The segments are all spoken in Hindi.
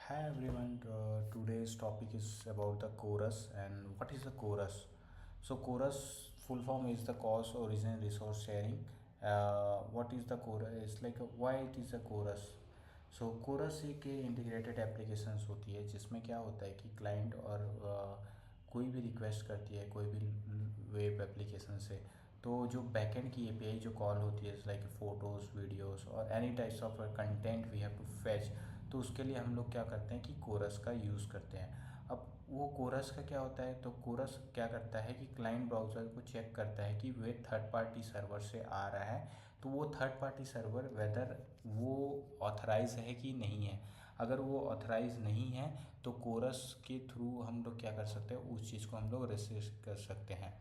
Hi everyone, today's topic is about the chorus and what is the chorus. So chorus full form is the cause origin resource sharing. What is the chorus? It's like why it is a chorus. So CORS एक इंटीग्रेटेड एप्लीकेशंस होती है जिसमें क्या होता है कि क्लाइंट और कोई भी रिक्वेस्ट करती है कोई भी वेब एप्लीकेशन से, तो जो बैकएंड की एपीआई जो कॉल होती है लाइक फ़ोटोज़ वीडियोस और any types of content we have to fetch, तो उसके लिए हम लोग क्या करते हैं कि कोरस का यूज़ करते हैं। अब वो कोरस का क्या होता है, तो कोरस क्या करता है कि क्लाइंट ब्राउज़र को चेक करता है कि वे थर्ड पार्टी सर्वर से आ रहा है, तो वो थर्ड पार्टी सर्वर वेदर वो ऑथराइज है कि नहीं है। अगर वो ऑथराइज नहीं है तो कोरस के थ्रू हम लोग क्या कर सकते हैं, उस चीज़ को हम लोग रेसिस्ट कर सकते हैं।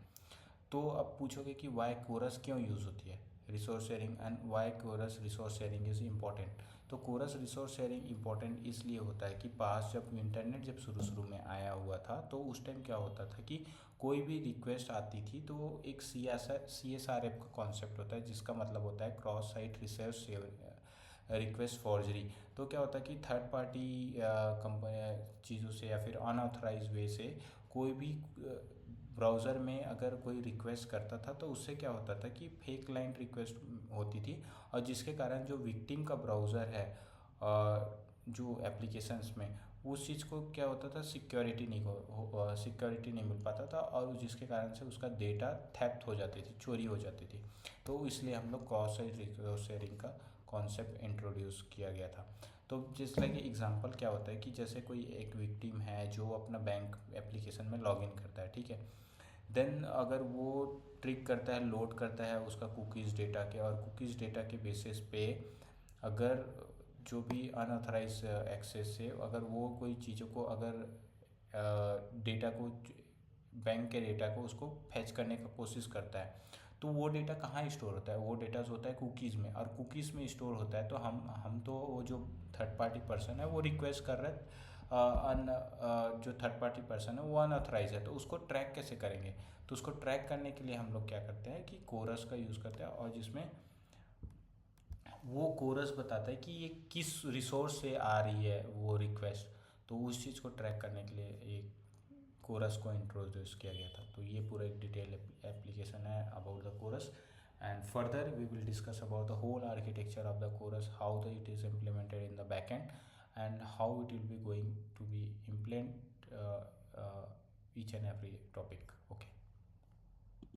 तो अब पूछोगे कि वाई कोरस क्यों यूज़ होती है, resource sharing and why CORS resource sharing is important. तो कोरस रिसोर्स शेयरिंग इम्पॉर्टेंट इसलिए होता है कि पास जब इंटरनेट जब शुरू शुरू में आया हुआ था तो उस टाइम क्या होता था कि कोई भी रिक्वेस्ट आती थी तो एक CSRF का कॉन्सेप्ट होता है जिसका मतलब होता है cross site resource request forgery. तो क्या होता है कि थर्ड पार्टी कंपनी चीज़ों से या फिर अनऑथराइज वे से कोई भी ब्राउज़र में अगर कोई रिक्वेस्ट करता था तो उससे क्या होता था कि फेक क्लाइंट रिक्वेस्ट होती थी, और जिसके कारण जो विक्टिम का ब्राउज़र है जो एप्लीकेशंस में उस चीज़ को क्या होता था, सिक्योरिटी नहीं मिल पाता था, और जिसके कारण से उसका डेटा थेफ्ट हो जाती थी, चोरी हो जाती थी। तो इसलिए हम लोग क्रॉस साइट शेयरिंग का कॉन्सेप्ट इंट्रोड्यूस किया गया था। तो जिस लाइक एग्जांपल क्या होता है कि जैसे कोई एक विक्टिम है जो अपना बैंक एप्लीकेशन में लॉगिन करता है, ठीक है। देन अगर वो ट्रिक करता है, लोड करता है उसका कुकीज़ डेटा के, और कुकीज़ डेटा के बेसिस पे अगर जो भी अनऑथराइज एक्सेस से अगर वो कोई चीज़ों को अगर डेटा को बैंक के डेटा को उसको फैच करने का कोशिश करता है, तो वो डेटा कहाँ स्टोर होता है, वो डेटा होता है कुकीज़ में, और कुकीज़ में स्टोर होता है। तो हम तो वो जो थर्ड पार्टी पर्सन है वो रिक्वेस्ट कर रहे जो थर्ड पार्टी पर्सन है वो अनऑथराइज है, तो उसको ट्रैक कैसे करेंगे। तो उसको ट्रैक करने के लिए हम लोग क्या करते हैं कि कोरस का यूज़ करते हैं, और जिसमें वो कोरस बताता है कि ये किस रिसोर्स से आ रही है वो रिक्वेस्ट। तो उस चीज़ को ट्रैक करने के लिए एक कोरस को इंट्रोड्यूस किया गया था। तो ये पूरा एक डिटेल एप्लीकेशन है about the CORS, and further we will discuss about the whole architecture of the CORS, how the it is implemented in the back end and how it will be going to be implement each and every topic.